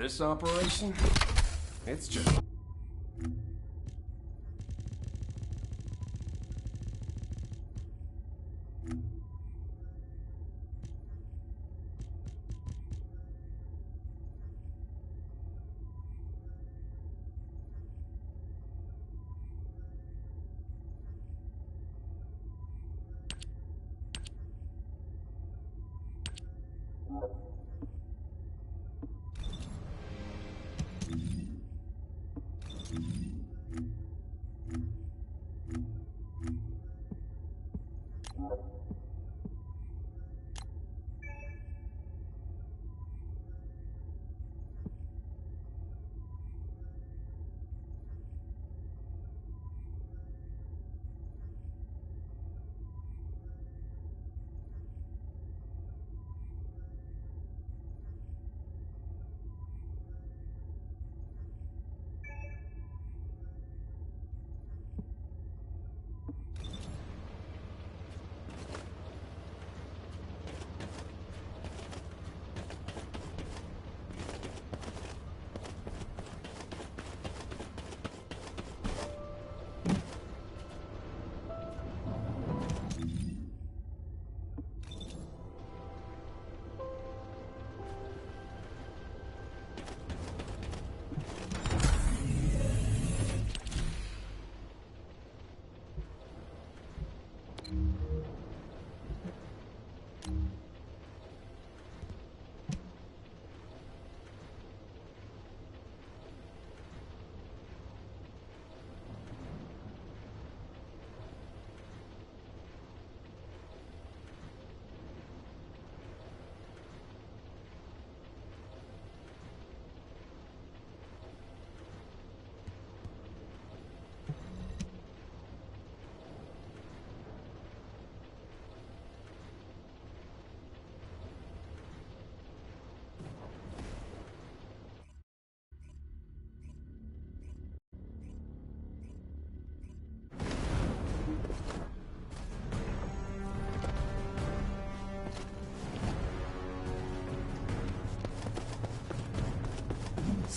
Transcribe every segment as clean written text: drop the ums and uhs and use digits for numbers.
this operation, it's just...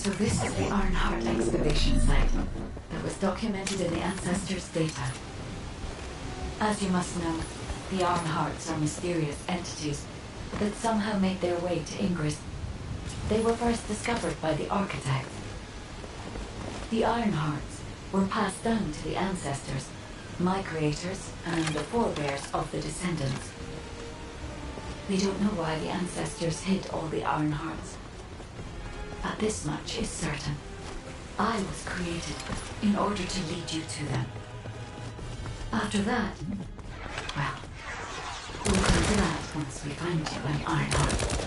So this is the Ironheart excavation site that was documented in the Ancestors' data. As you must know, the Ironhearts are mysterious entities that somehow made their way to Ingress. They were first discovered by the Architect. The Ironhearts were passed down to the Ancestors, my creators and the forebears of the Descendants. We don't know why the Ancestors hid all the Ironhearts. But this much is certain. I was created in order to lead you to them. After that, well, we'll come to that once we find you an Ironheart.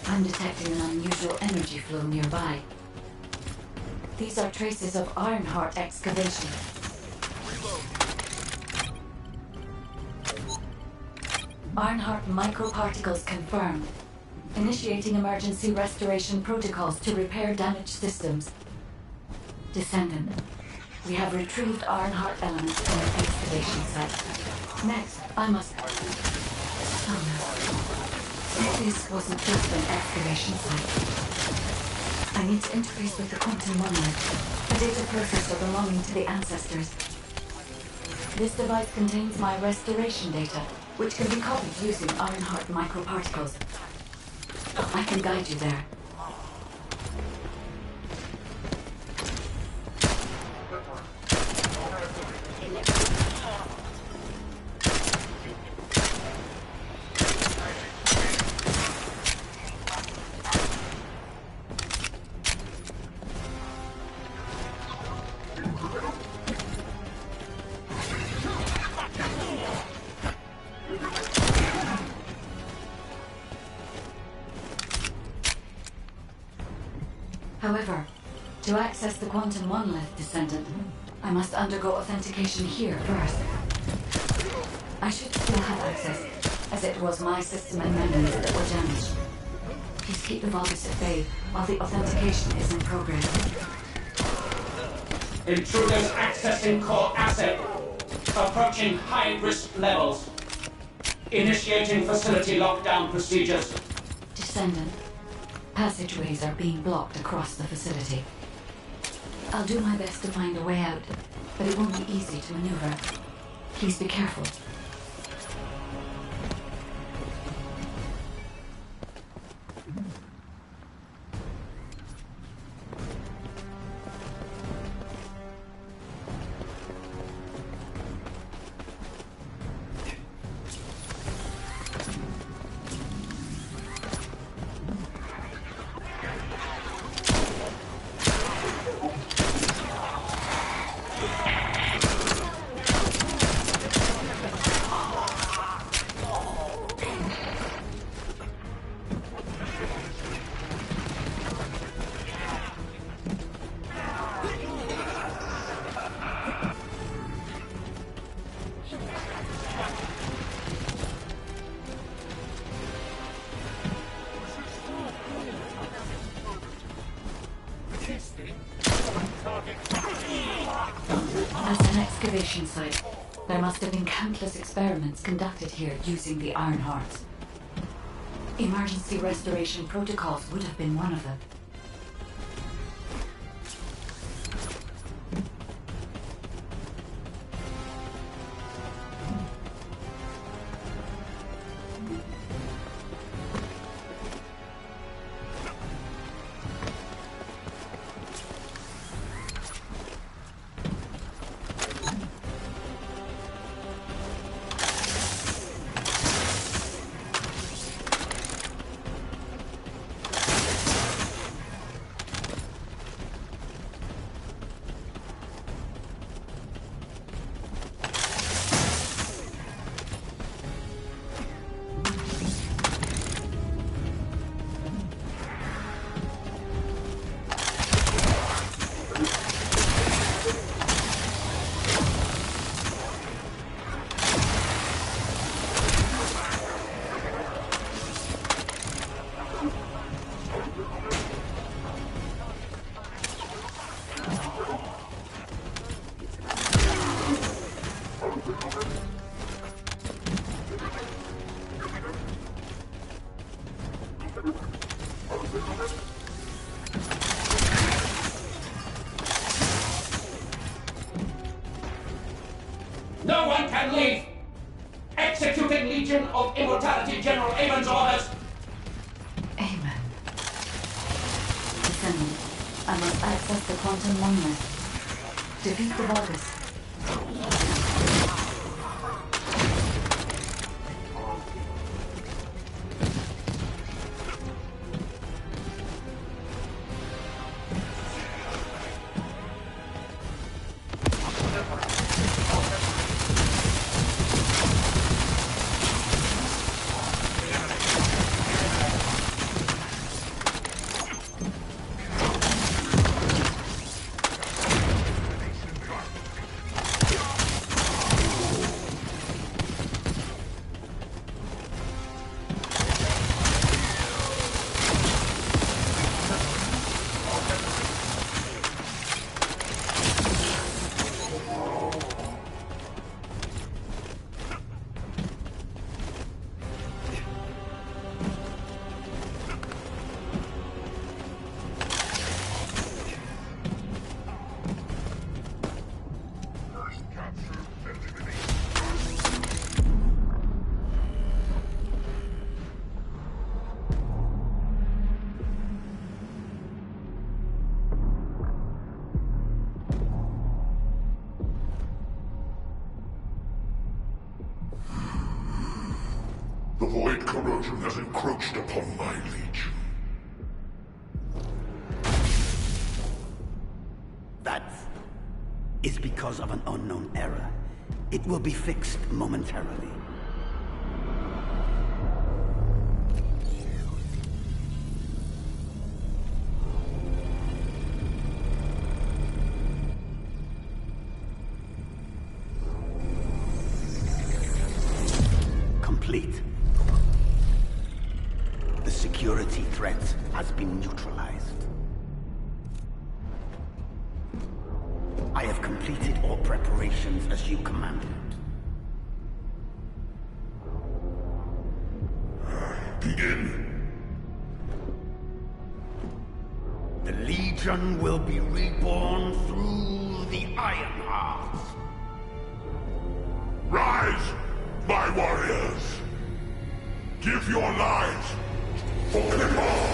I'm detecting an unusual energy flow nearby. These are traces of Ironheart excavation. Ironheart microparticles confirmed. Initiating emergency restoration protocols to repair damaged systems. Descendant. We have retrieved Ironheart elements from the excavation site. Next, I must... Oh no. This wasn't just an excavation site. I need to interface with the quantum monolith, a data processor belonging to the ancestors. This device contains my restoration data, which can be copied using Ironheart microparticles. I can guide you there. However, to access the quantum monolith, Descendant, I must undergo authentication here first. I should still have access, as it was my system and memories that were damaged. Please keep the Vulgus at bay while the authentication is in progress. Intruders accessing core asset. Approaching high-risk levels. Initiating facility lockdown procedures. Descendant. Passageways are being blocked across the facility. I'll do my best to find a way out, but it won't be easy to maneuver. Please be careful. As an excavation site, there must have been countless experiments conducted here using the Ironhearts. Emergency restoration protocols would have been one of them. No one can leave! Executing Legion of Immortality General Amon's orders! Amen. Descendant, I must access the quantum monolith. Defeat the Vulgus. The void corrosion has encroached upon my legion. That is because of an unknown error. It will be fixed momentarily. Complete. The security threat has been neutralized. I have completed all preparations as you commanded. Begin. The Legion will be reborn through the Iron Heart. Rise, my warriors! Give your lives for Clipper!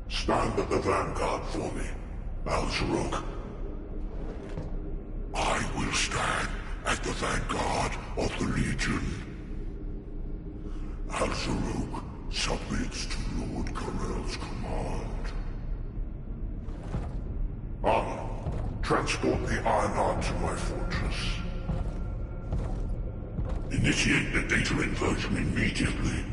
Stand at the vanguard for me, Al-Zaruk. I will stand at the vanguard of the Legion. Al-Zaruk submits to Lord Karel's command. Transport the Ironheart to my fortress. Initiate the data inversion immediately.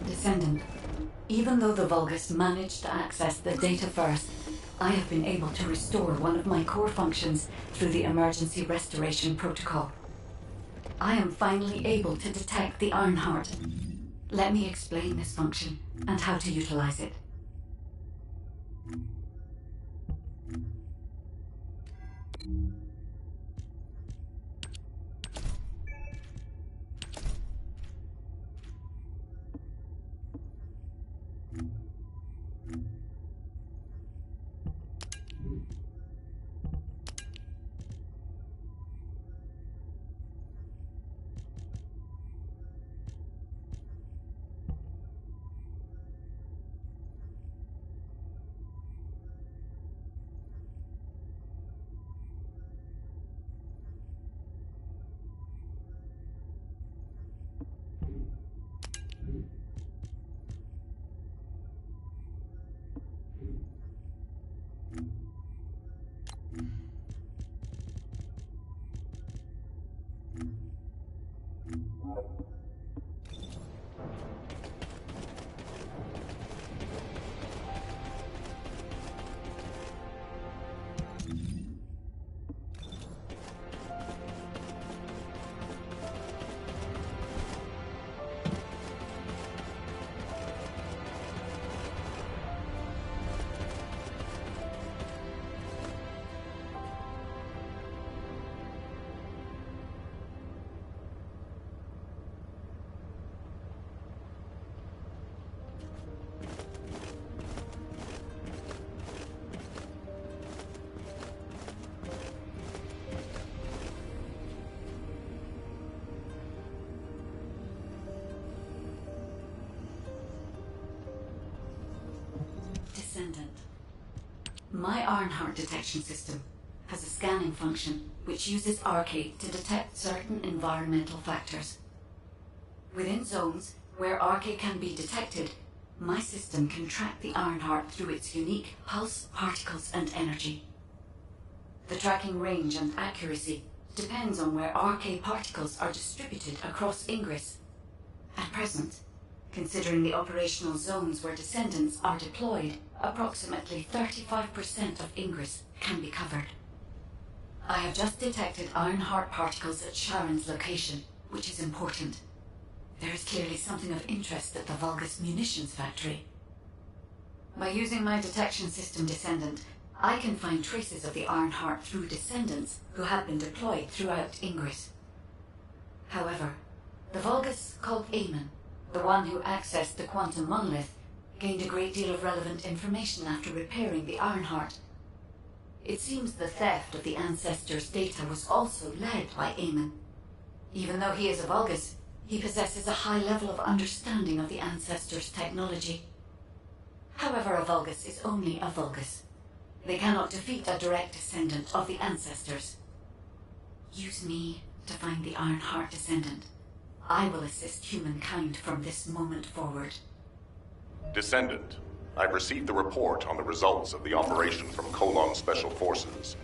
Descendant, even though the Vulgus managed to access the data first, I have been able to restore one of my core functions through the emergency restoration protocol. I am finally able to detect the Ironheart. Let me explain this function and how to utilize it. Descendant. My Ironheart detection system has a scanning function which uses Arcade to detect certain environmental factors. Within zones where Arcade can be detected, my system can track the Ironheart through its unique pulse, particles, and energy. The tracking range and accuracy depends on where Arcade particles are distributed across Ingress. At present, considering the operational zones where Descendants are deployed, approximately 35% of Ingress can be covered. I have just detected Ironheart particles at Sharon's location, which is important. There is clearly something of interest at the Vulgus munitions factory. By using my detection system Descendant, I can find traces of the Ironheart through Descendants who have been deployed throughout Ingress. However, the Vulgus called Eamon, the one who accessed the quantum monolith, gained a great deal of relevant information after repairing the Ironheart. It seems the theft of the Ancestors' data was also led by Eamon. Even though he is a Vulgus, he possesses a high level of understanding of the Ancestors' technology. However, a Vulgus is only a Vulgus. They cannot defeat a direct descendant of the Ancestors. Use me to find the Ironheart Descendant. I will assist humankind from this moment forward. Descendant, I've received the report on the results of the operation from Colon Special Forces.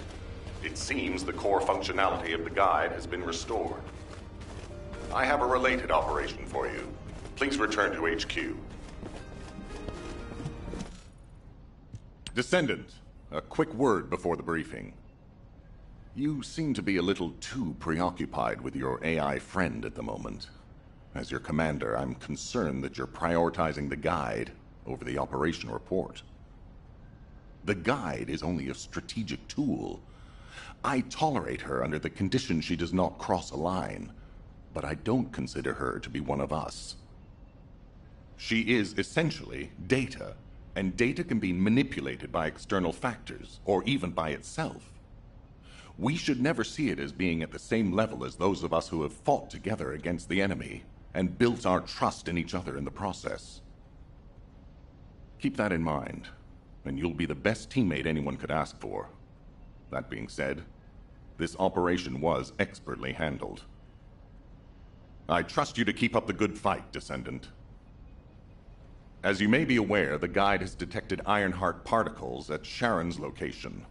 It seems the core functionality of the guide has been restored. I have a related operation for you. Please return to HQ. Descendant, a quick word before the briefing. You seem to be a little too preoccupied with your AI friend at the moment. As your commander, I'm concerned that you're prioritizing the guide over the operation report. The guide is only a strategic tool. I tolerate her under the condition she does not cross a line, but I don't consider her to be one of us. She is essentially data, and data can be manipulated by external factors, or even by itself. We should never see it as being at the same level as those of us who have fought together against the enemy and built our trust in each other in the process. Keep that in mind, and you'll be the best teammate anyone could ask for. That being said, this operation was expertly handled. I trust you to keep up the good fight, Descendant. As you may be aware, the guide has detected Ironheart particles at Sharon's location.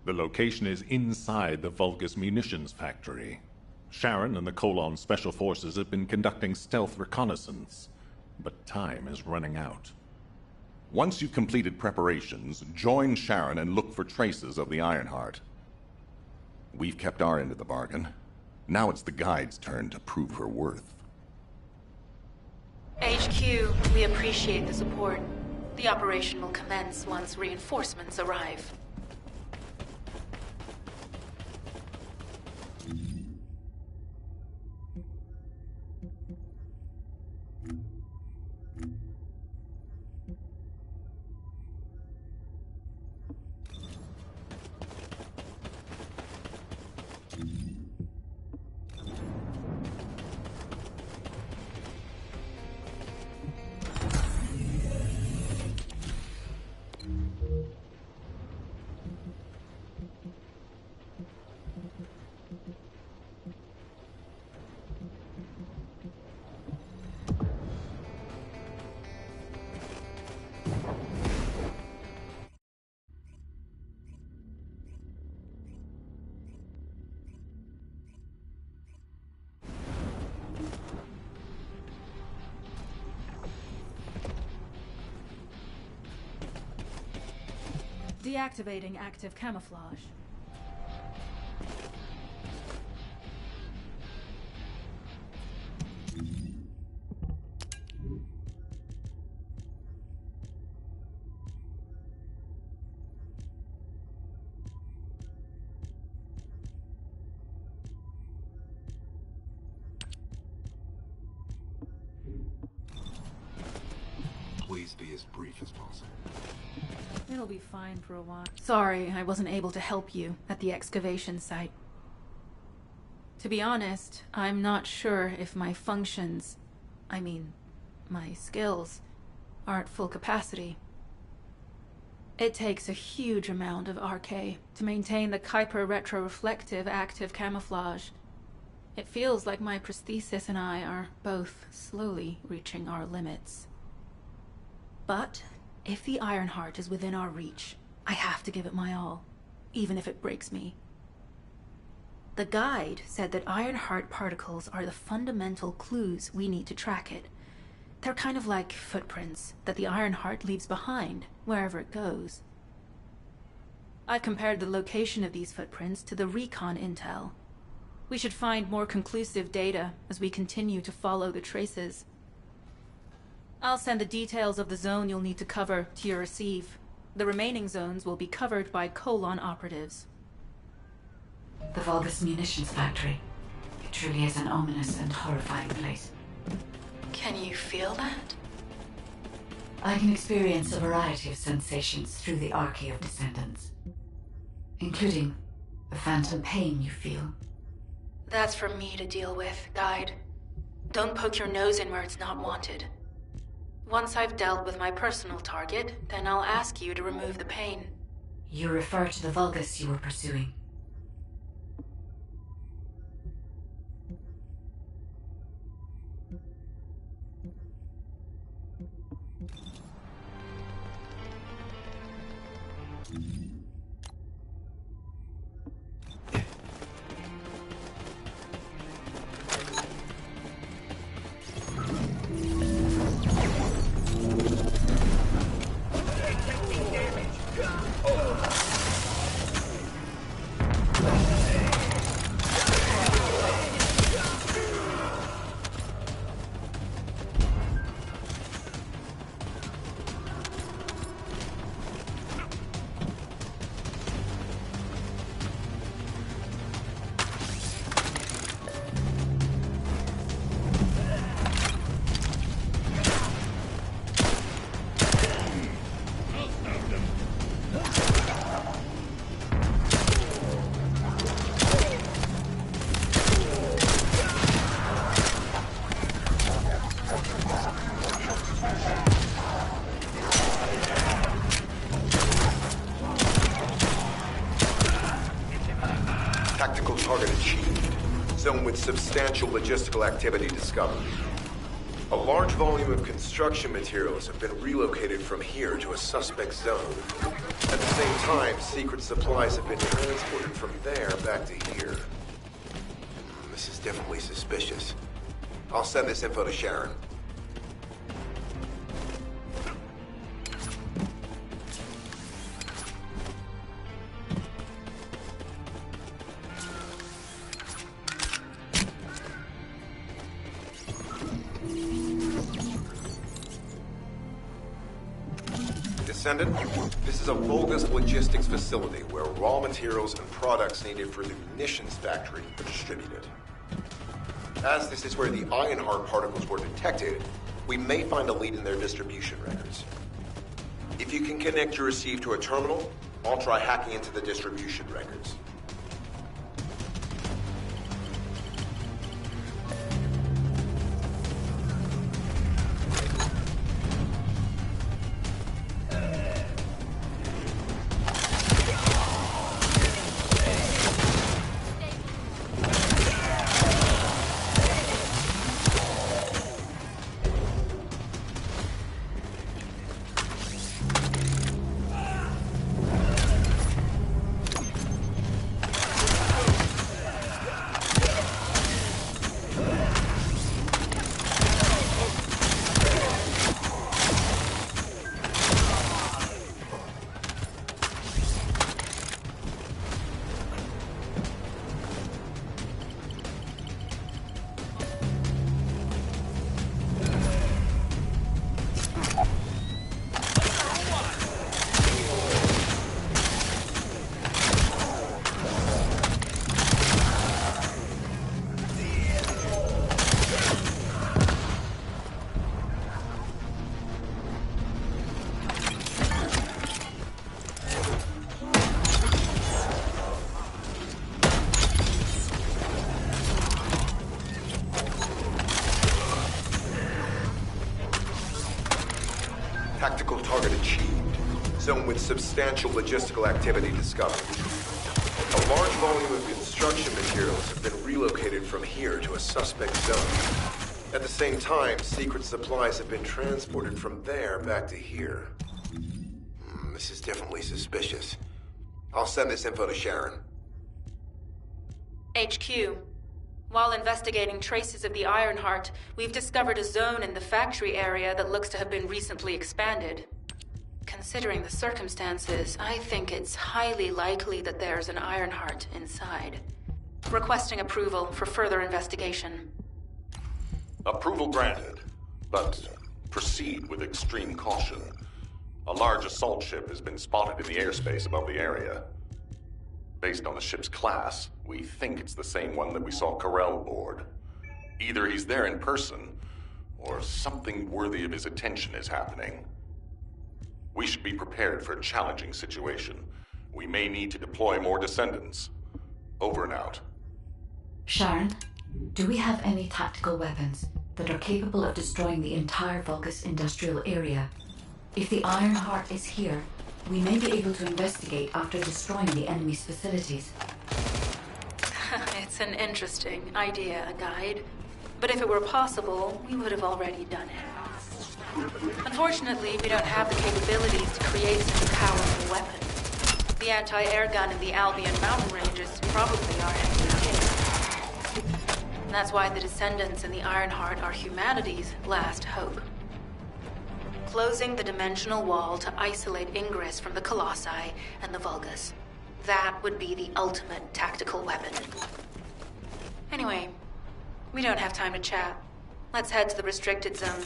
The location is inside the Vulgus munitions factory. Sharon and the Colon Special Forces have been conducting stealth reconnaissance, but time is running out. Once you've completed preparations, join Sharon and look for traces of the Ironheart. We've kept our end of the bargain. Now it's the guide's turn to prove her worth. HQ, we appreciate the support. The operation will commence once reinforcements arrive. Deactivating active camouflage. Please be as brief as possible. It'll be fine for a while. Sorry, I wasn't able to help you at the excavation site. To be honest, I'm not sure if my functions, my skills, are at full capacity. It takes a huge amount of RK to maintain the Kuiper retroreflective active camouflage. It feels like my prosthesis and I are both slowly reaching our limits. But if the Ironheart is within our reach, I have to give it my all, even if it breaks me. The guide said that Ironheart particles are the fundamental clues we need to track it. They're kind of like footprints that the Ironheart leaves behind, wherever it goes. I've compared the location of these footprints to the recon intel. We should find more conclusive data as we continue to follow the traces. I'll send the details of the zone you'll need to cover to your receive. The remaining zones will be covered by Colon operatives. The Vulgus munitions factory. It truly is an ominous and horrifying place. Can you feel that? I can experience a variety of sensations through the archy of Descendants, including the phantom pain you feel. That's for me to deal with, Guide. Don't poke your nose in where it's not wanted. Once I've dealt with my personal target, then I'll ask you to remove the pain. You refer to the Vulgus you were pursuing. Tactical target achieved. Zone with substantial logistical activity discovered. A large volume of construction materials have been relocated from here to a suspect zone. At the same time, secret supplies have been transported from there back to here. This is definitely suspicious. I'll send this info to Sharon. Descendant, this is a Vulgus logistics facility where raw materials and products needed for the munitions factory are distributed. As this is where the Ironheart particles were detected, we may find a lead in their distribution records. If you can connect your receive to a terminal, I'll try hacking into the distribution records. Tactical target achieved. Zone with substantial logistical activity discovered. A large volume of construction materials have been relocated from here to a suspect zone. At the same time, secret supplies have been transported from there back to here. This is definitely suspicious. I'll send this info to Sharon. HQ. While investigating traces of the Ironheart, we've discovered a zone in the factory area that looks to have been recently expanded. Considering the circumstances, I think it's highly likely that there's an Ironheart inside. Requesting approval for further investigation. Approval granted, but proceed with extreme caution. A large assault ship has been spotted in the airspace above the area. Based on the ship's class, we think it's the same one that we saw Corell board. Either he's there in person, or something worthy of his attention is happening. We should be prepared for a challenging situation. We may need to deploy more Descendants. Over and out. Sharon, do we have any tactical weapons that are capable of destroying the entire Vulgus industrial area? If the Ironheart is here, we may be able to investigate after destroying the enemy's facilities. It's an interesting idea, Guide. But if it were possible, we would have already done it. Unfortunately, we don't have the capabilities to create such a powerful weapon. The anti-air gun in the Albion mountain ranges probably are empty. That's why the Descendants and the Ironheart are humanity's last hope. Closing the dimensional wall to isolate ingress from the Colossi and the Vulgus. That would be the ultimate tactical weapon. Anyway, we don't have time to chat. Let's head to the restricted zone.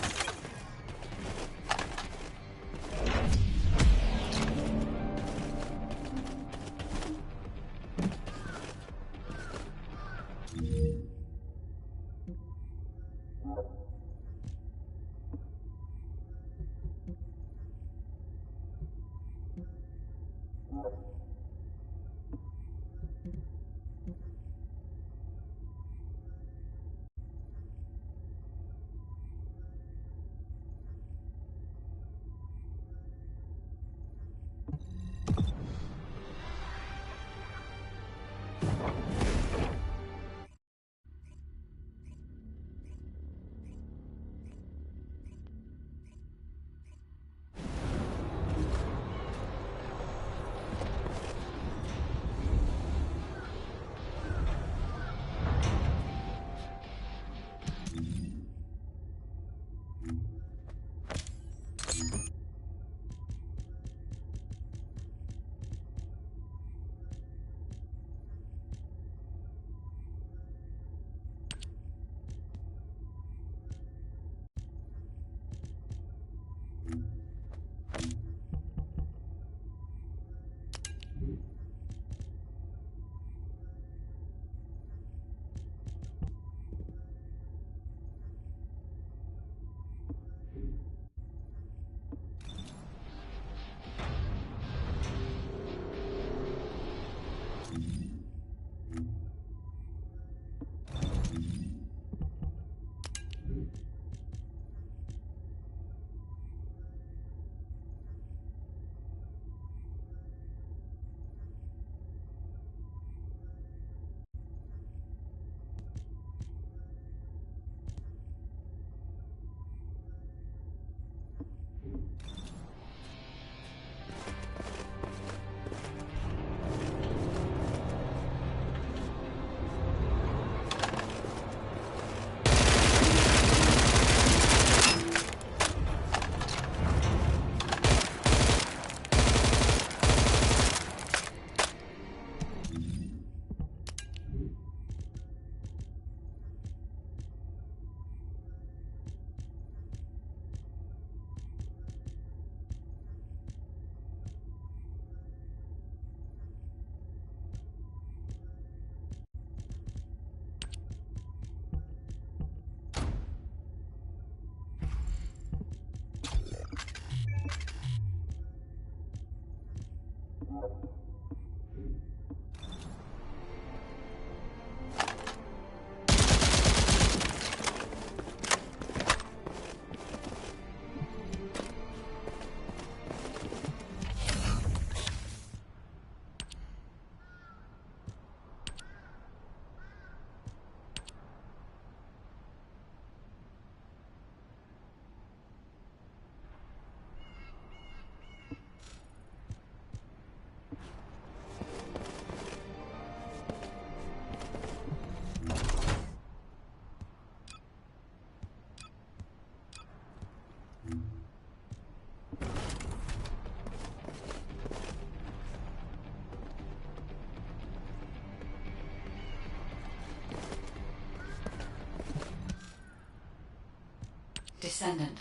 Descendant.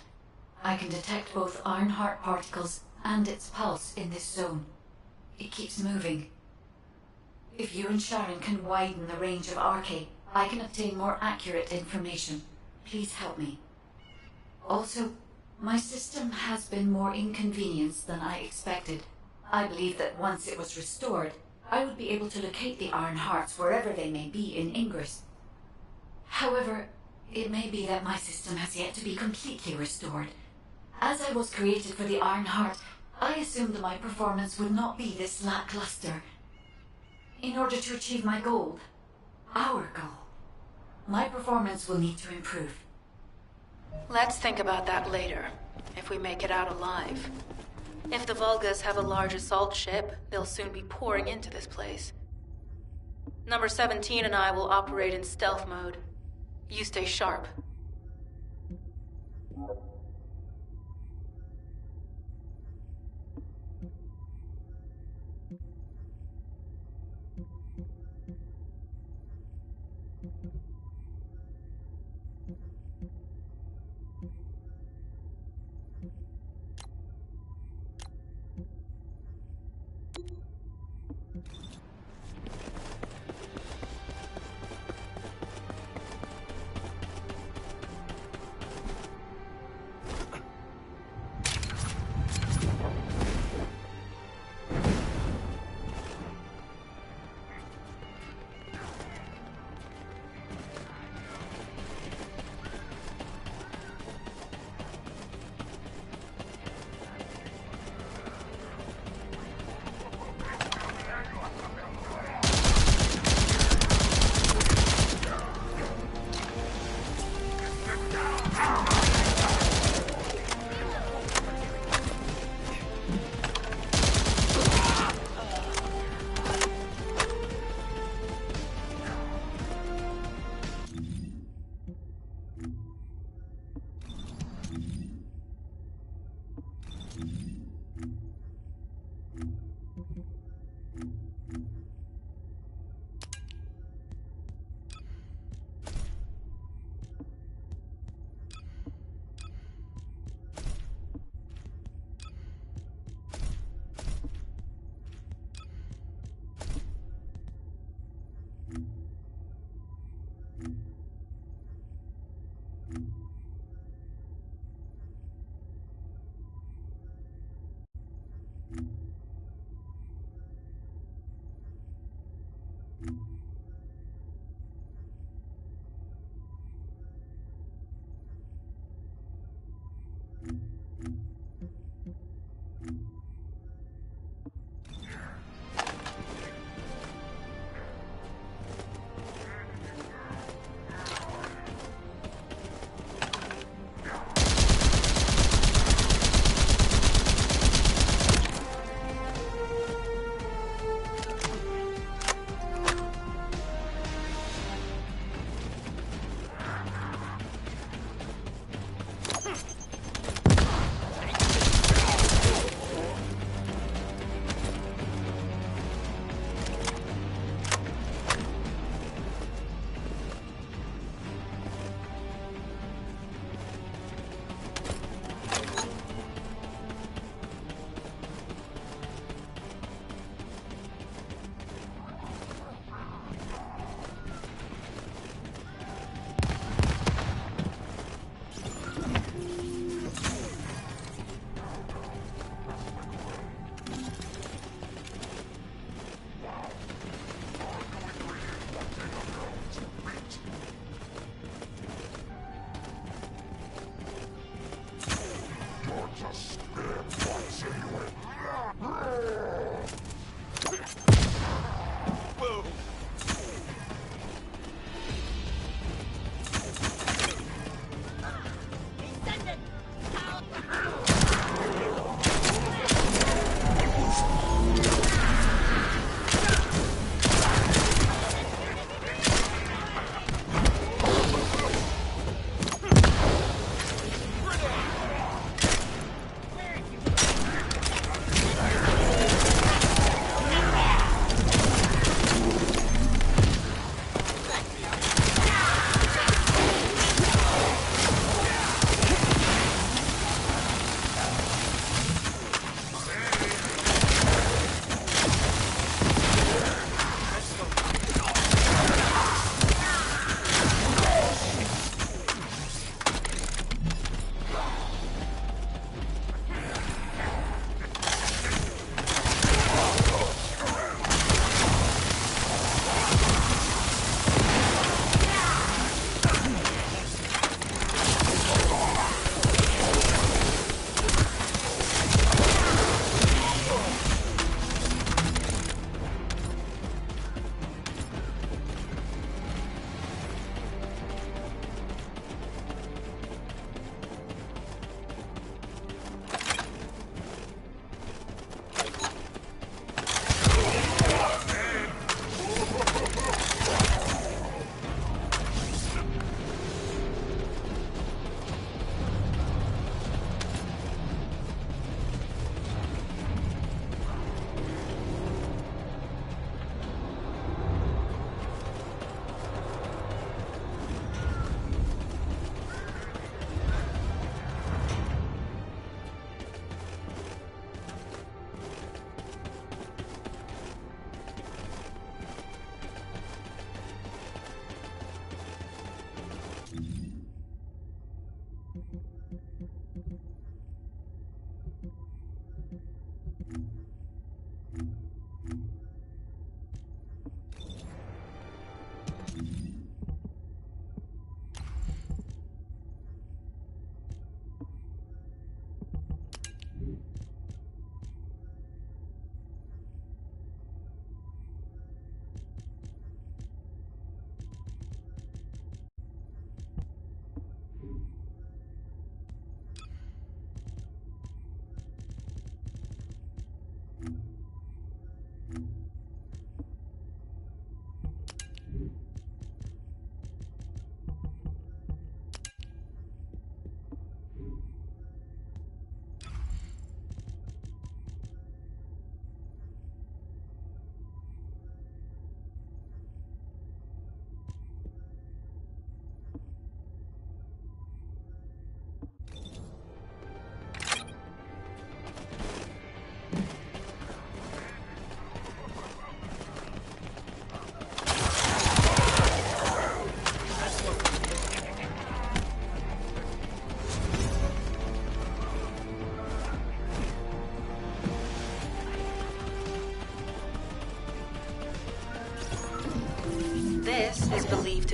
I can detect both Ironheart particles and its pulse in this zone. It keeps moving. If you and Sharon can widen the range of Arche, I can obtain more accurate information. Please help me. Also, my system has been more inconvenienced than I expected. I believe that once it was restored, I would be able to locate the Ironhearts wherever they may be in Ingress. However, it may be that my system has yet to be completely restored. As I was created for the Ironheart, I assumed that my performance would not be this lackluster. In order to achieve my goal, our goal, my performance will need to improve. Let's think about that later, if we make it out alive. If the Vulgas have a large assault ship, they'll soon be pouring into this place. Number 17 and I will operate in stealth mode. You stay sharp.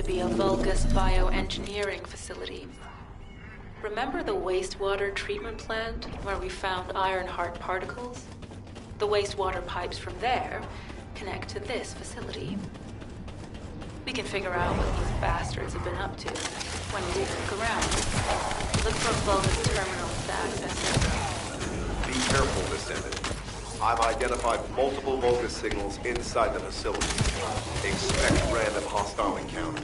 be a Vulgus bioengineering facility. Remember the wastewater treatment plant where we found Ironheart particles? The wastewater pipes from there connect to this facility. We can figure out what these bastards have been up to when we look around. Look for Vulgus terminals to access it. Be careful, Descendant. I've identified multiple Vulgus signals inside the facility. Expect random hostile encounters.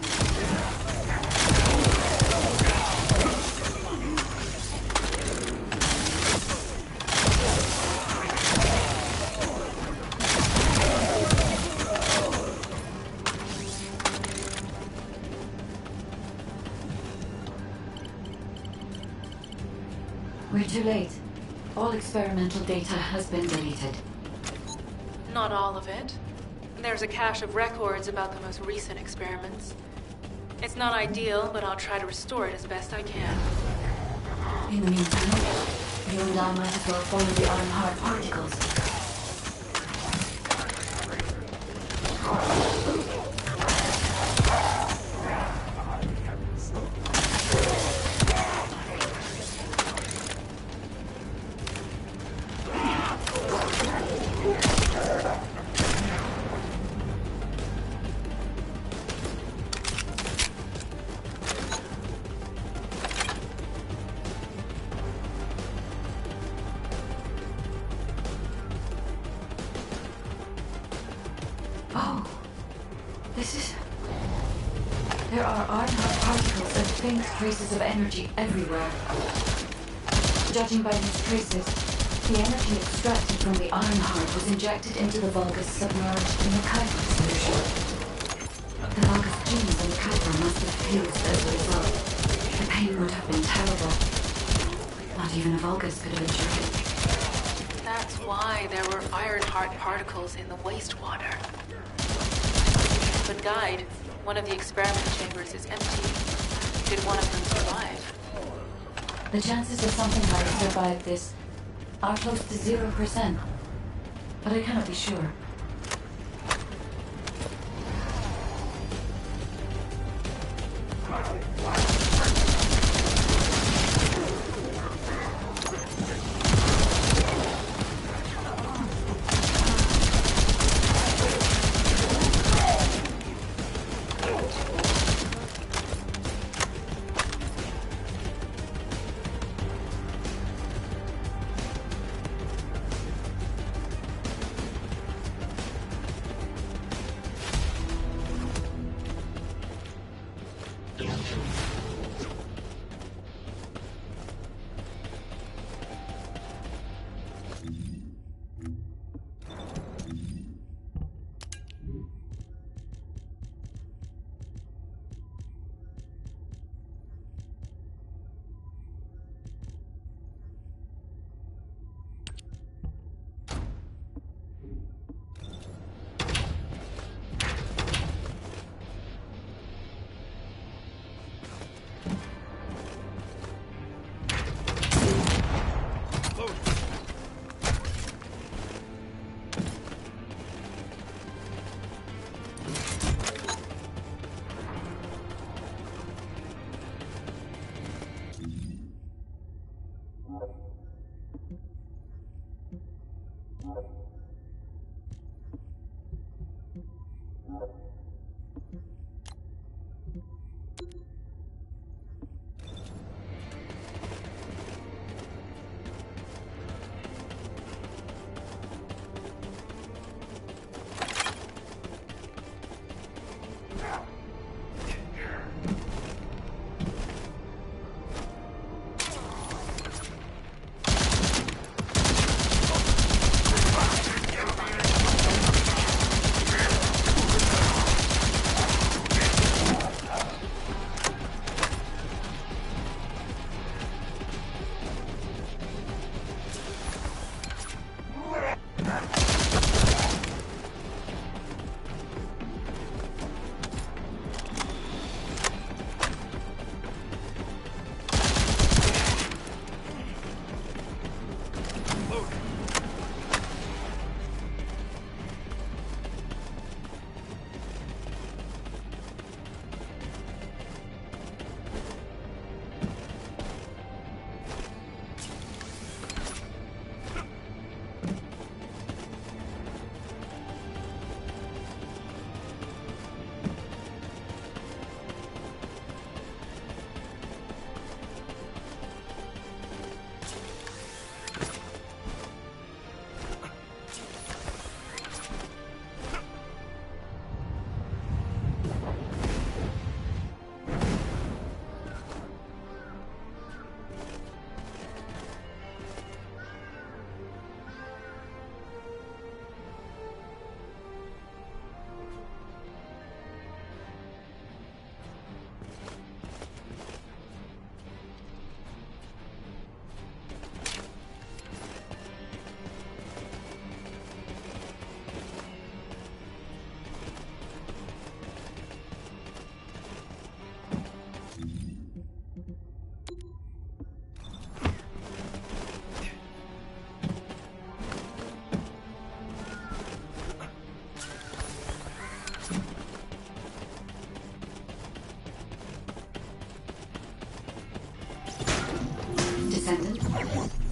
We're too late. All experimental data has been deleted. Not all of it. There's a cache of records about the most recent experiments. It's not ideal, but I'll try to restore it as best I can. In the meantime, you and I might as well follow the Ironheart particles. Oh, this is... There are Ironheart particles and faint traces of energy everywhere. Judging by these traces, the energy extracted from the Ironheart was injected into the Vulgus submerged in the Kuiper solution. The Vulgus genes in the Kuiper must have fused as a result. The pain would have been terrible. Not even a Vulgus could have endured it. That's why there were Ironheart particles in the wastewater. But Guide, one of the experiment chambers is empty. Did one of them survive? The chances of something like survive this are close to 0%. But I cannot be sure.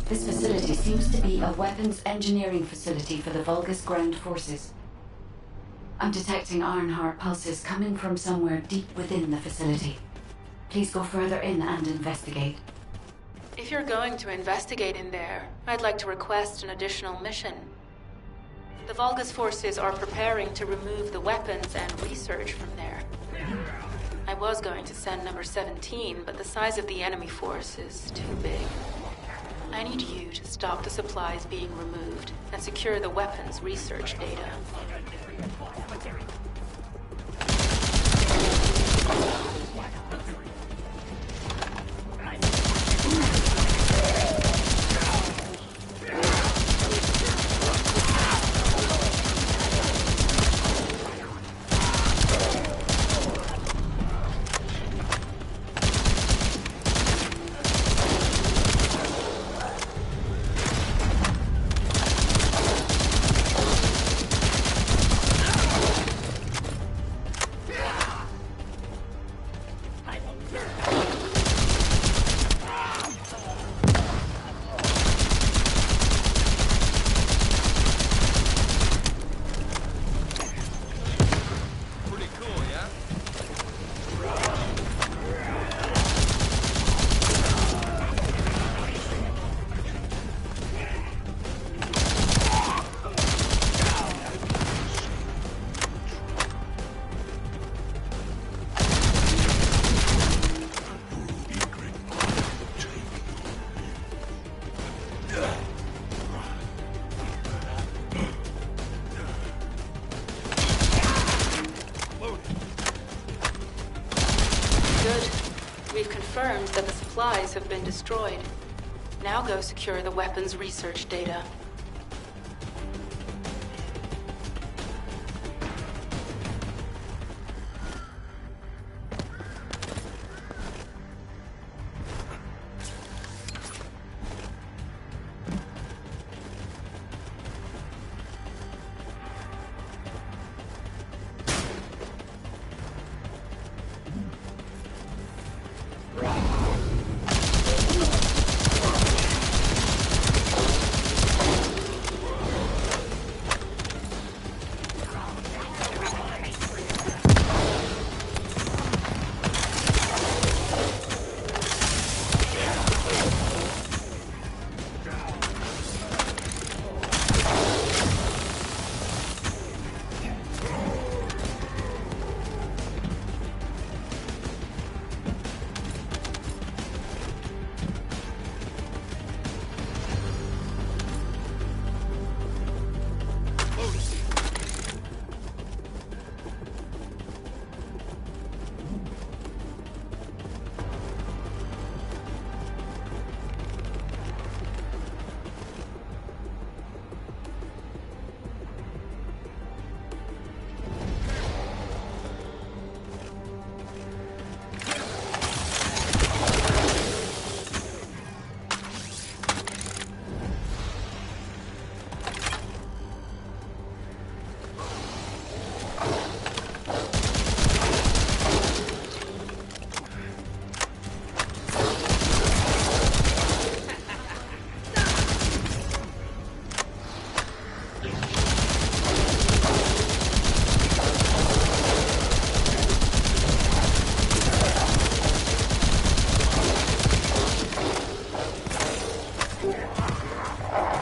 This facility seems to be a weapons engineering facility for the Vulgus ground forces. I'm detecting Ironheart pulses coming from somewhere deep within the facility. Please go further in and investigate. If you're going to investigate in there, I'd like to request an additional mission. The Vulgus forces are preparing to remove the weapons and research from there. I was going to send number 17, but the size of the enemy force is too big. I need you to stop the supplies being removed and secure the weapons research data. Confirmed that the supplies have been destroyed. Now go secure the weapons research data.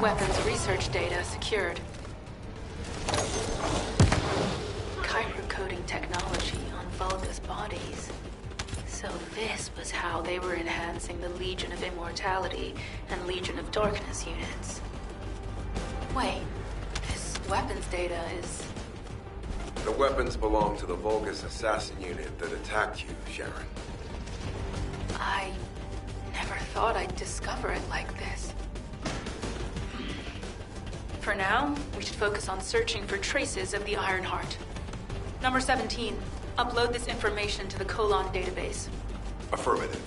Weapons research data secured. Chiral-coding technology on Vulgus bodies. So this was how they were enhancing the Legion of Immortality and Legion of Darkness units. Wait, this weapons data is... The weapons belong to the Vulgus assassin unit that attacked you, Sharon. I never thought I'd discover it like this. For now, we should focus on searching for traces of the Ironheart. Number 17, upload this information to the Colon database. Affirmative.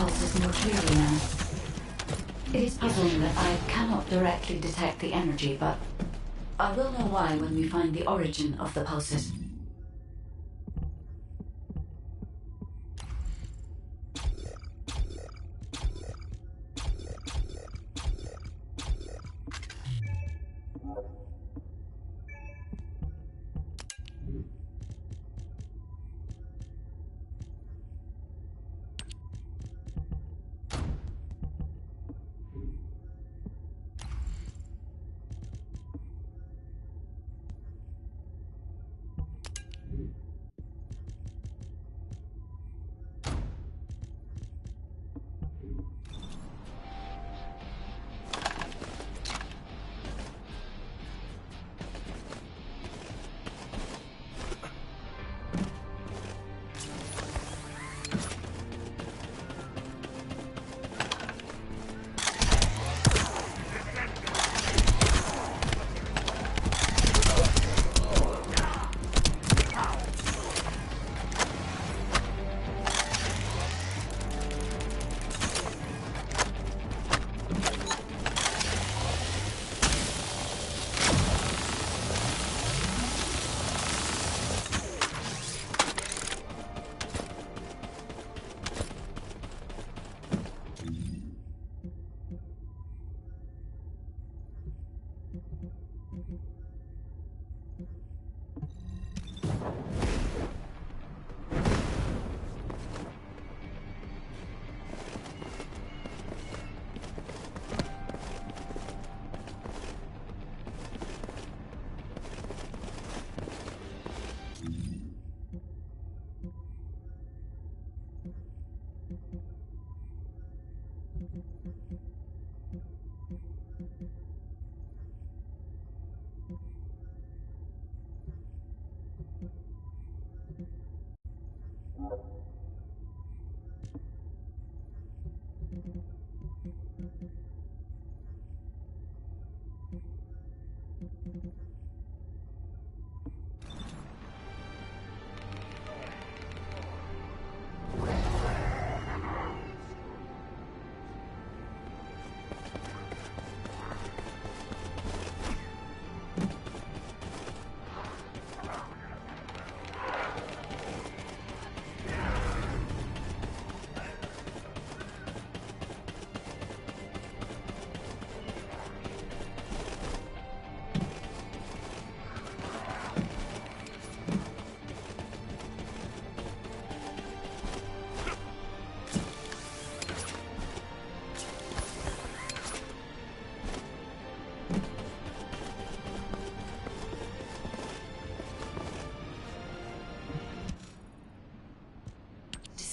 pulses more clearly now. It is puzzling that I cannot directly detect the energy, but I will know why when we find the origin of the pulses.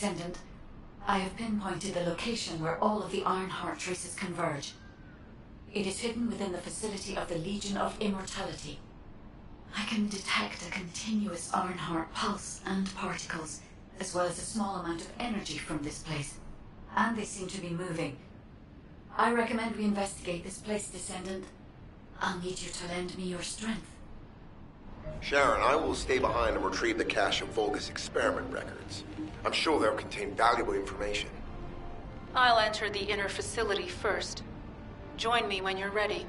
Descendant, I have pinpointed the location where all of the Ironheart traces converge. It is hidden within the facility of the Legion of Immortality. I can detect a continuous Ironheart pulse and particles, as well as a small amount of energy from this place. And they seem to be moving. I recommend we investigate this place, Descendant. I'll need you to lend me your strength. Sharon, I will stay behind and retrieve the cache of Vulgus experiment records. I'm sure they'll contain valuable information. I'll enter the inner facility first. Join me when you're ready.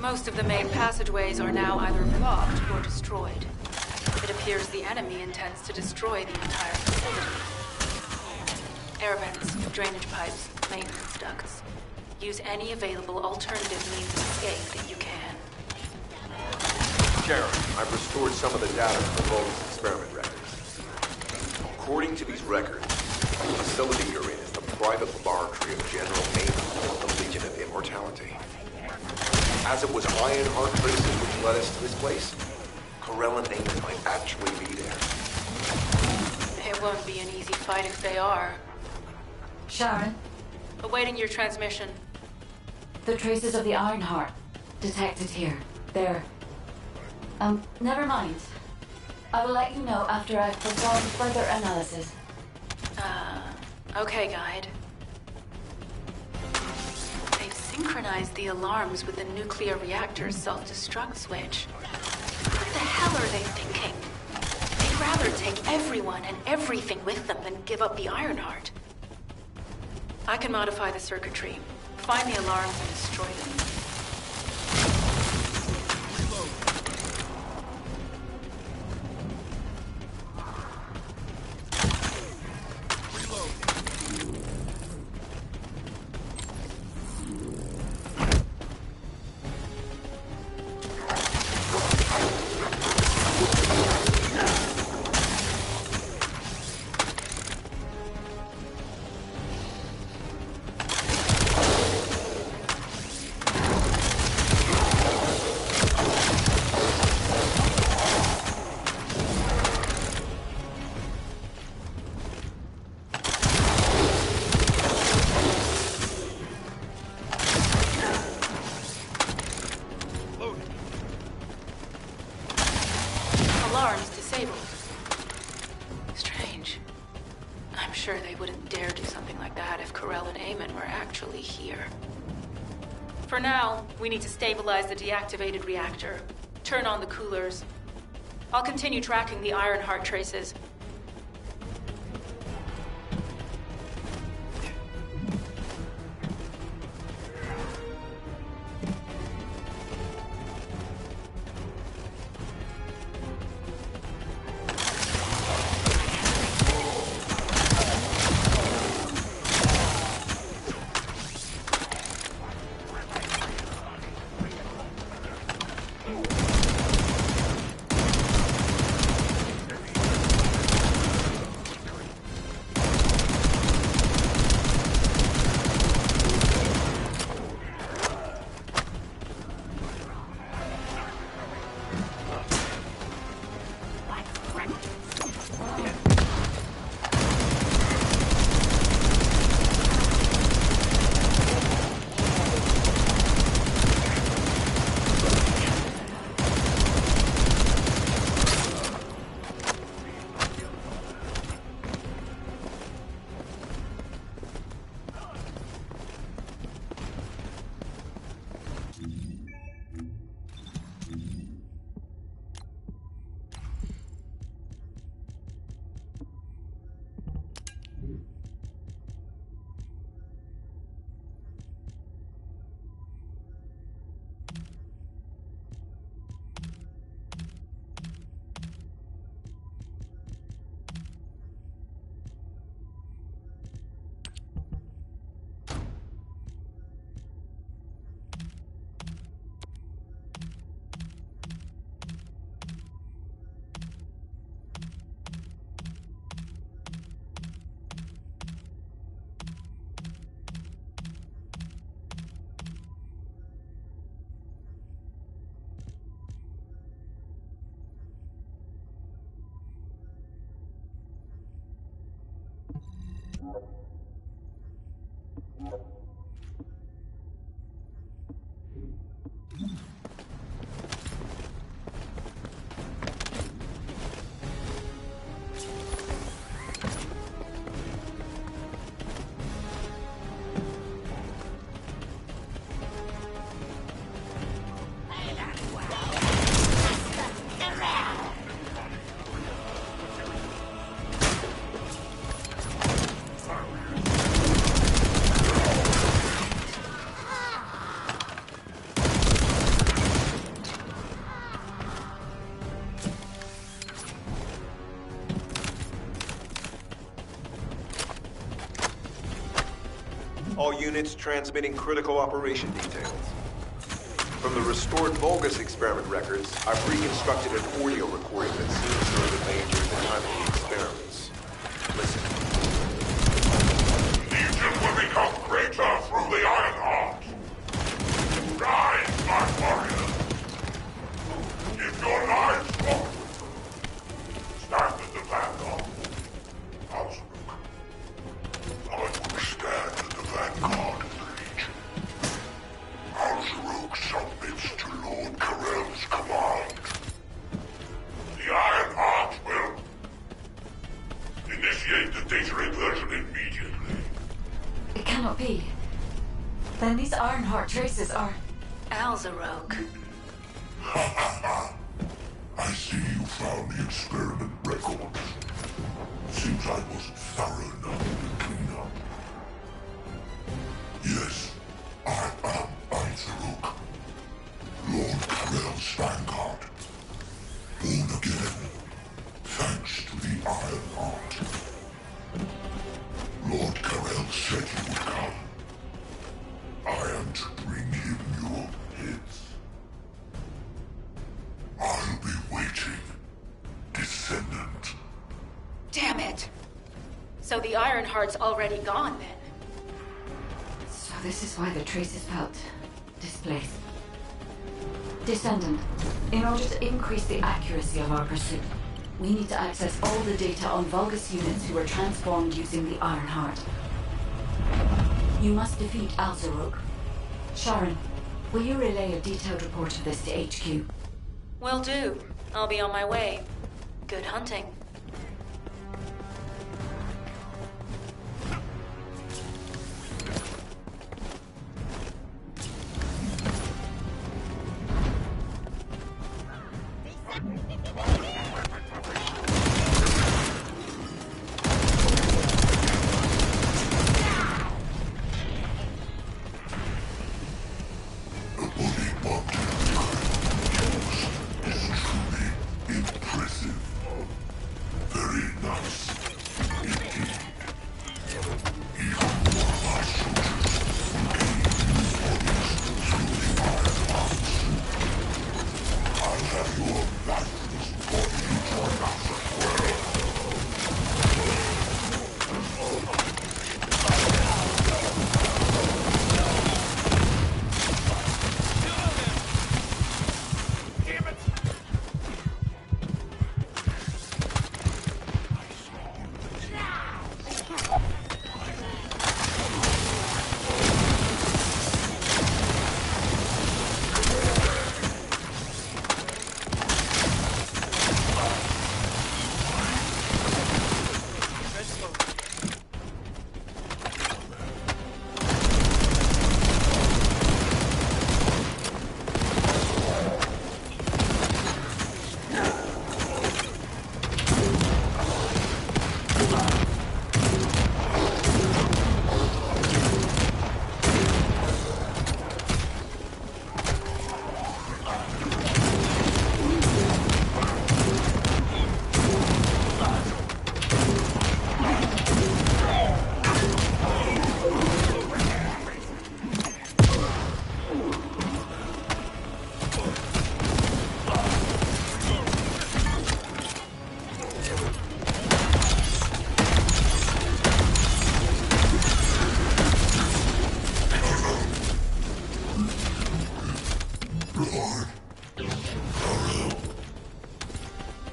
Most of the main passageways are now either blocked or destroyed. It appears the enemy intends to destroy the entire facility. Air vents, drainage pipes, maintenance ducts. Use any available alternative means of escape that you can. Sharon, I've restored some of the data from the Vulgus experiment records. According to these records, The facility you're in is the private laboratory of General Mayhem of the Legion of Immortality. As it was Ironheart traces which led us to this place, Corell and Naaman might actually be there. It won't be an easy fight if they are. Sharon, Awaiting your transmission. the traces of the Ironheart detected here. They're... never mind. I will let you know after I've performed further analysis. Okay, Guide. They've synchronized the alarms with the nuclear reactor's self-destruct switch. What the hell are they thinking? They'd rather take everyone and everything with them than give up the Ironheart. I can modify the circuitry, find the alarms and destroy them. Alarms disabled. Strange. I'm sure they wouldn't dare do something like that if Corell and Eamon were actually here. For now, we need to stabilize the deactivated reactor, turn on the coolers. I'll continue tracking the Ironheart traces. All units transmitting critical operation details. From the restored Vulgus experiment records, I've reconstructed an audio recording that seems to have been made during the time of the experiments. Listen. cannot be. Then these Ironheart traces are... Alzaroke. I see you found the experiment records. Seems I wasn't thorough enough to clean up. Yes, I am Isaac, Lord Karel's vanguard. Born again, thanks to the Iron Heart. Lord Karel said you would come. I am to bring him your hits. I'll be waiting, Descendant. Damn it! So the Ironheart's already gone, then? So this is why the traces felt displaced. Descendant, in order to increase the accuracy of our pursuit, we need to access all the data on Vulgus units who were transformed using the Ironheart. You must defeat Alzaroke. Sharon, will you relay a detailed report of this to HQ? Will do. I'll be on my way. Good hunting.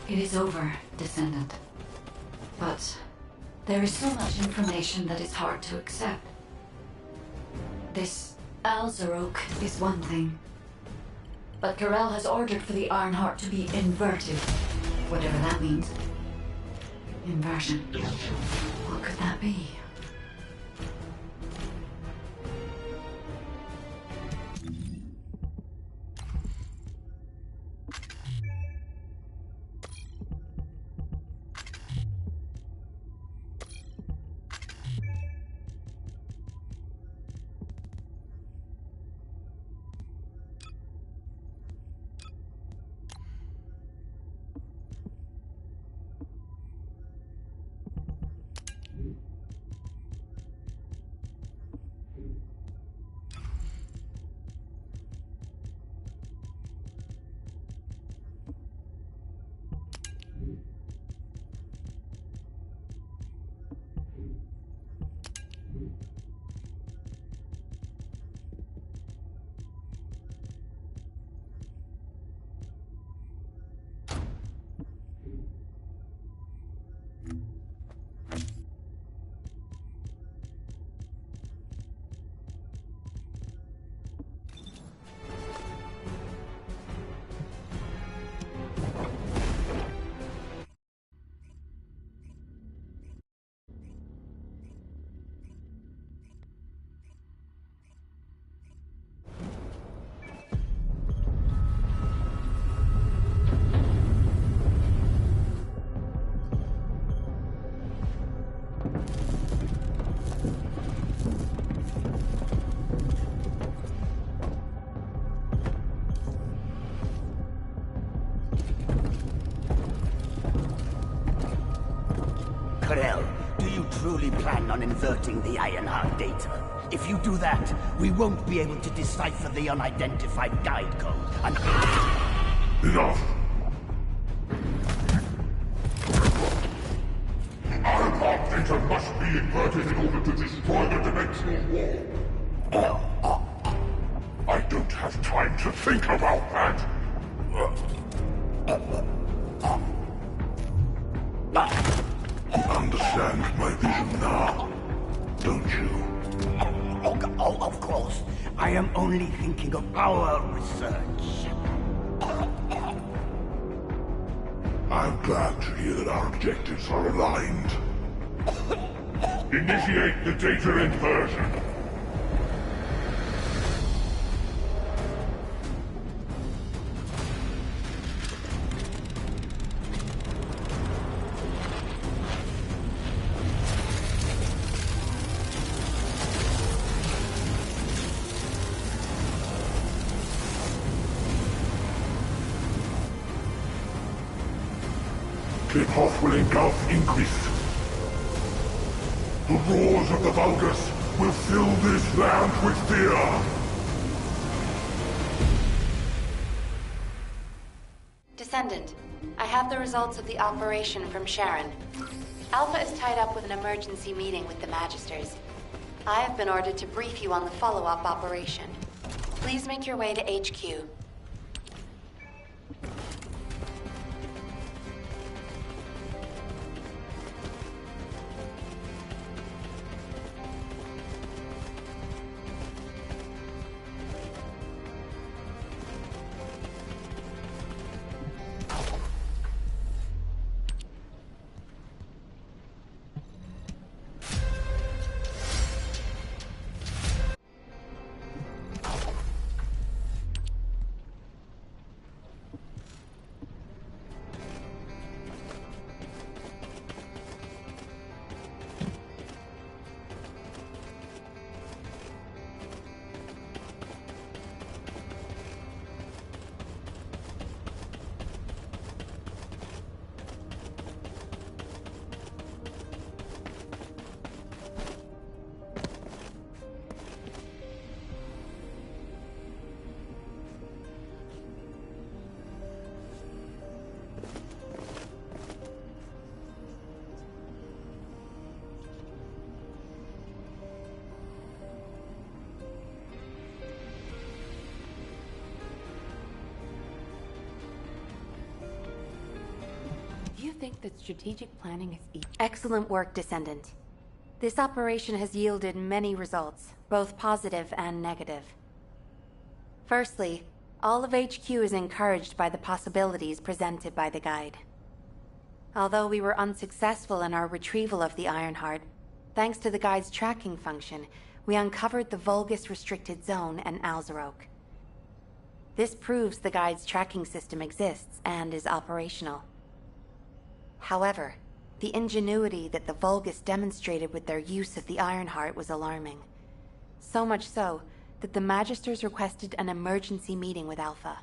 It is over, Descendant. But there is so much information that is hard to accept. This Alzaroke is one thing. But Karel has ordered for the Ironheart to be inverted. Whatever that means. Inversion. What could that be? truly plan on inverting the Ironheart data. If you do that, we won't be able to decipher the unidentified guide code. And... Enough! Ironheart data must be inverted in order to destroy the dimensional wall. I don't have time to think about that! You understand my vision now, don't you? Oh, of course. I am only thinking of our research. I'm glad to hear that our objectives are aligned. Initiate the data inversion. Clip-off will engulf Inquis. The roars of the Vulgus will fill this land with fear. Descendant, I have the results of the operation from Sharon. Alpha is tied up with an emergency meeting with the Magisters. I have been ordered to brief you on the follow-up operation. Please make your way to HQ. You think that strategic planning is easy? Excellent work, Descendant. This operation has yielded many results, both positive and negative. Firstly, all of HQ is encouraged by the possibilities presented by the guide. Although we were unsuccessful in our retrieval of the Ironheart, thanks to the guide's tracking function, we uncovered the Vulgus restricted zone and Alzarok. This proves the guide's tracking system exists and is operational. However, the ingenuity that the Vulgus demonstrated with their use of the Ironheart was alarming. So much so that the Magisters requested an emergency meeting with Alpha.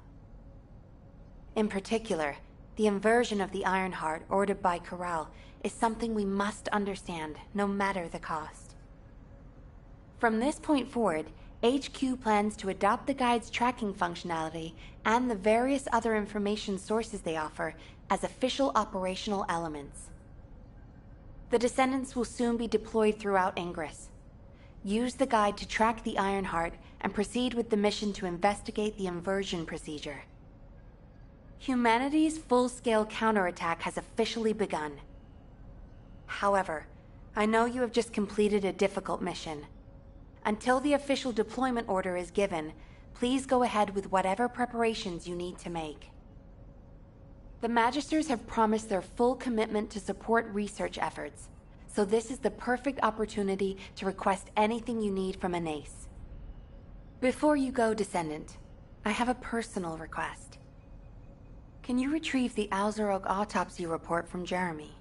In particular, the inversion of the Ironheart ordered by Corral is something we must understand, no matter the cost. From this point forward, HQ plans to adopt the Guide's tracking functionality and the various other information sources they offer as official operational elements. The Descendants will soon be deployed throughout Ingress. Use the Guide to track the Ironheart and proceed with the mission to investigate the inversion procedure. Humanity's full-scale counterattack has officially begun. However, I know you have just completed a difficult mission. Until the official deployment order is given, please go ahead with whatever preparations you need to make. The Magisters have promised their full commitment to support research efforts, so this is the perfect opportunity to request anything you need from an ace. Before you go, Descendant, I have a personal request. Can you retrieve the Alzarok autopsy report from Jeremy?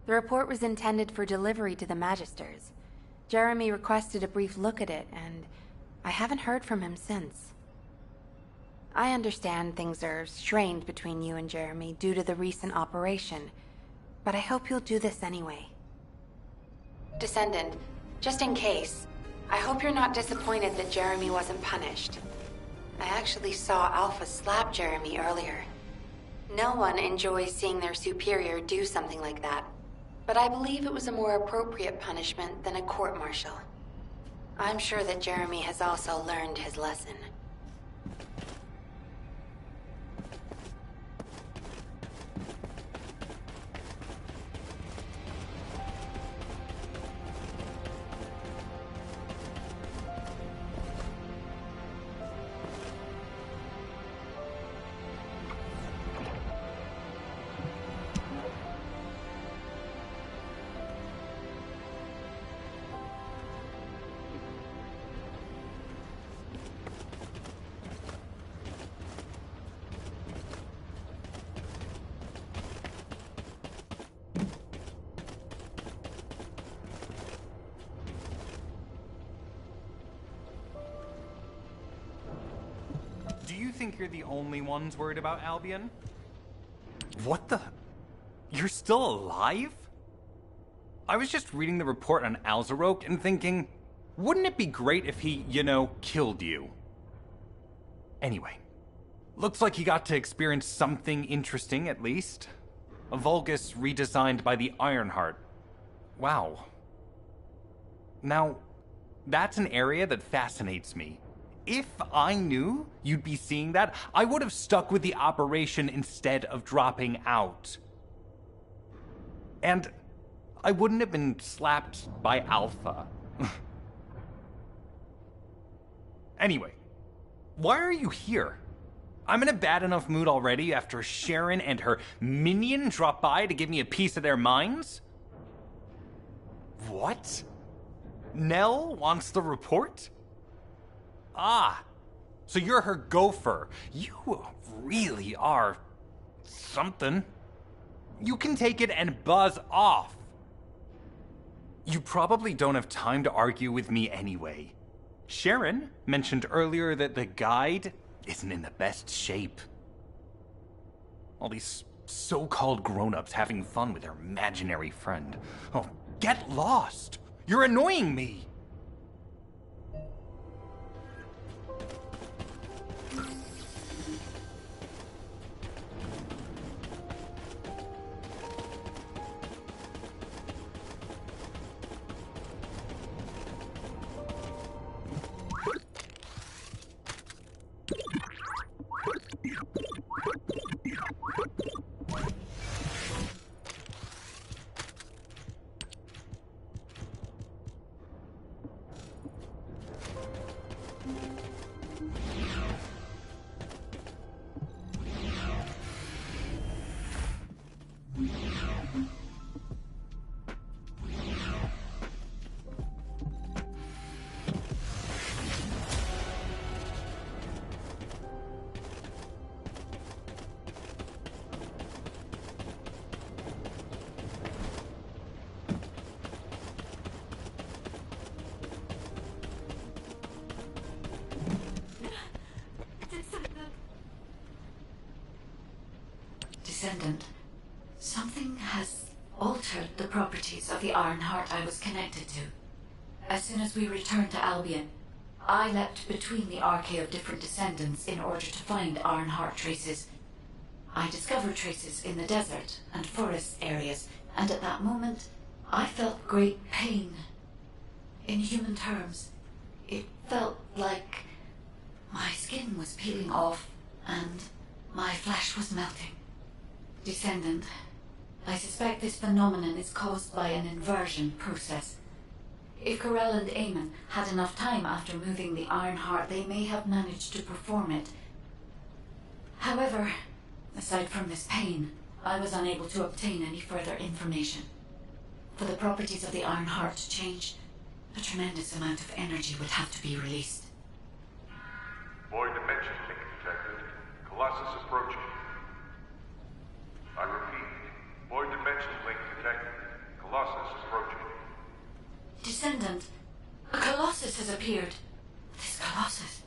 The report was intended for delivery to the Magisters. Jeremy requested a brief look at it, and I haven't heard from him since. I understand things are strained between you and Jeremy due to the recent operation, but I hope you'll do this anyway. Descendant, just in case, I hope you're not disappointed that Jeremy wasn't punished. I actually saw Alpha slap Jeremy earlier. No one enjoys seeing their superior do something like that, but I believe it was a more appropriate punishment than a court-martial. I'm sure that Jeremy has also learned his lesson. Do you think you're the only ones worried about Albion? What the? You're still alive? I was just reading the report on Alzarok and thinking, wouldn't it be great if he, killed you? Anyway, looks like you got to experience something interesting at least. A Vulgus redesigned by the Ironheart. Wow. Now, that's an area that fascinates me. If I knew you'd be seeing that, I would have stuck with the operation instead of dropping out. And I wouldn't have been slapped by Alpha. Anyway, why are you here? I'm in a bad enough mood already after Sharon and her minion drop by to give me a piece of their minds? What? Nell wants the report? Ah, so you're her gopher. You really are something. You can take it and buzz off. You probably don't have time to argue with me anyway. Sharon mentioned earlier that the guide isn't in the best shape. All these so-called grown-ups having fun with their imaginary friend. Oh, get lost! You're annoying me! Descendant, something has altered the properties of the Ironheart I was connected to. As soon as we returned to Albion, I leapt between the arcade of different descendants in order to find Ironheart traces. I discovered traces in the desert and forest areas, and at that moment, I felt great pain. In human terms, it felt like my skin was peeling off and my flesh was melting. Descendant, I suspect this phenomenon is caused by an inversion process. If Corell and Eamon had enough time after moving the Ironheart, they may have managed to perform it. However, aside from this pain, I was unable to obtain any further information. For the properties of the Ironheart to change, a tremendous amount of energy would have to be released. Void dimension link detected. Colossus approaching. I repeat, void dimension link detected. Colossus approaching. Descendant, a Colossus has appeared. This Colossus,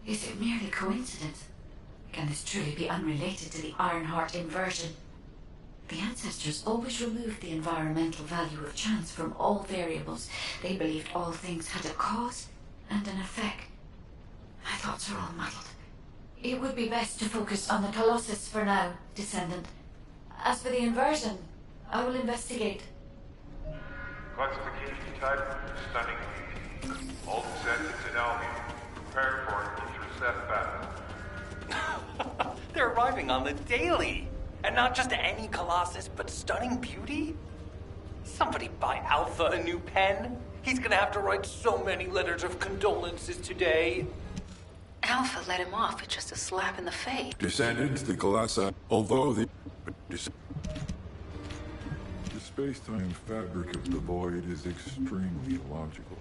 is it merely coincidence? Can this truly be unrelated to the Ironheart inversion? The ancestors always removed the environmental value of chance from all variables. They believed all things had a cause and an effect. My thoughts are all muddled. It would be best to focus on the Colossus for now, Descendant. As for the inversion, I will investigate. Classification type, stunning beauty. All descendants in Albion, prepare for an intercept battle. They're arriving on the daily! And not just any Colossus, but stunning beauty? Somebody buy Alpha a new pen? He's gonna have to write so many letters of condolences today. Alpha let him off with just a slap in the face. Descendants, the Colossi, although the space-time fabric of the void is extremely illogical.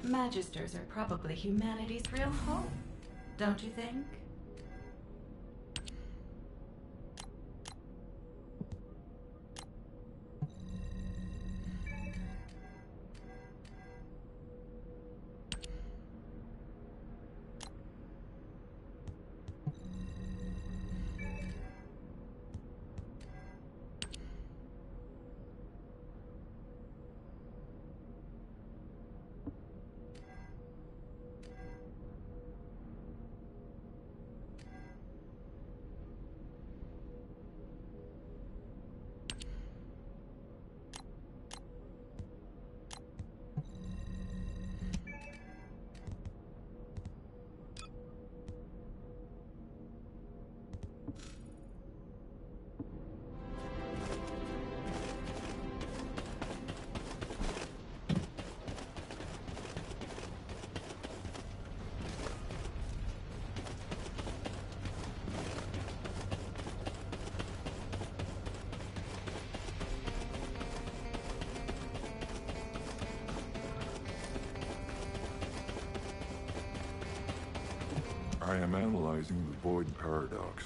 Magisters are probably humanity's real home, don't you think? I am analyzing the void paradox.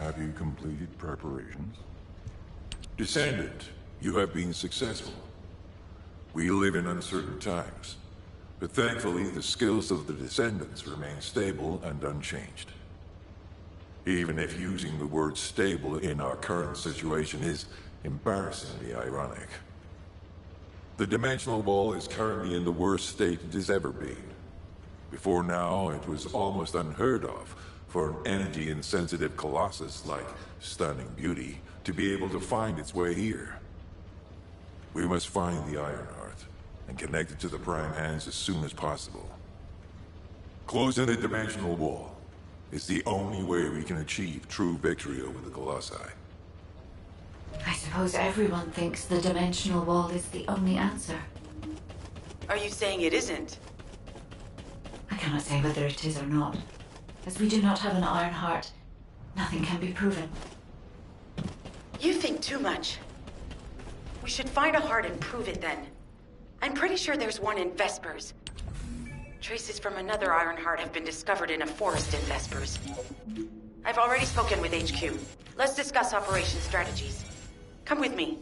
Have you completed preparations? Descendant, you have been successful. We live in uncertain times, but thankfully the skills of the Descendants remain stable and unchanged. Even if using the word stable in our current situation is embarrassingly ironic. The dimensional wall is currently in the worst state it has ever been. Before now, it was almost unheard of for an energy-insensitive colossus like Stunning Beauty to be able to find its way here. We must find the Ironheart and connect it to the Prime Hands as soon as possible. Closing the dimensional wall is the only way we can achieve true victory over the Colossi. I suppose everyone thinks the dimensional wall is the only answer. Are you saying it isn't? I cannot say whether it is or not. As we do not have an Ironheart, nothing can be proven. You think too much. We should find a heart and prove it then. I'm pretty sure there's one in Vespers. Traces from another Ironheart have been discovered in a forest in Vespers. I've already spoken with HQ. Let's discuss operation strategies. Come with me.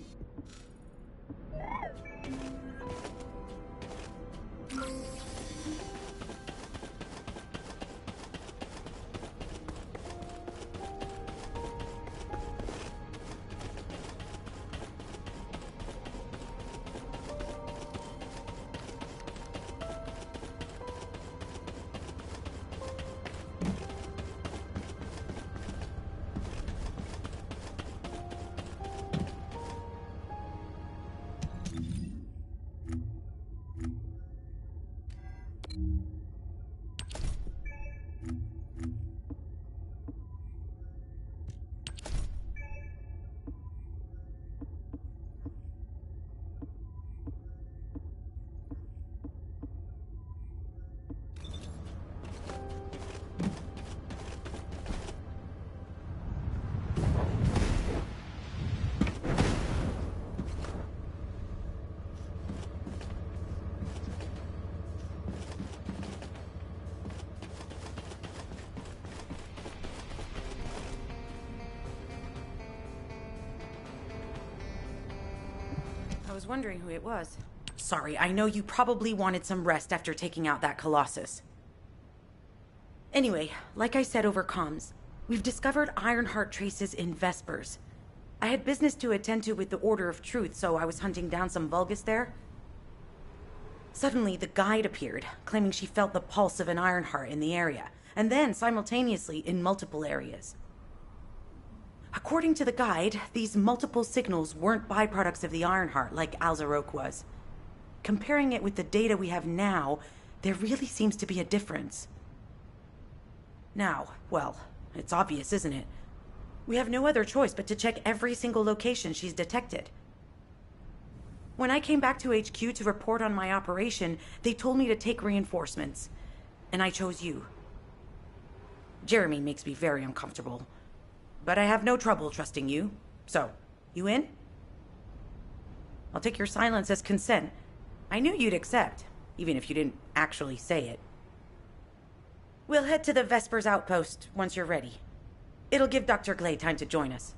I was wondering who it was. Sorry, I know you probably wanted some rest after taking out that Colossus. Anyway, like I said over comms, we've discovered Ironheart traces in Vespers. I had business to attend to with the Order of Truth, so I was hunting down some Vulgus there. Suddenly, the guide appeared, claiming she felt the pulse of an Ironheart in the area, and then simultaneously in multiple areas. According to the guide, these multiple signals weren't byproducts of the Ironheart like Alzaroke was. Comparing it with the data we have now, there really seems to be a difference. Now, well, it's obvious, isn't it? We have no other choice but to check every single location she's detected. When I came back to HQ to report on my operation, they told me to take reinforcements, and I chose you. Jeremy makes me very uncomfortable. But I have no trouble trusting you. So, you in? I'll take your silence as consent. I knew you'd accept, even if you didn't actually say it. We'll head to the Vespers outpost once you're ready. It'll give Dr. Glade time to join us.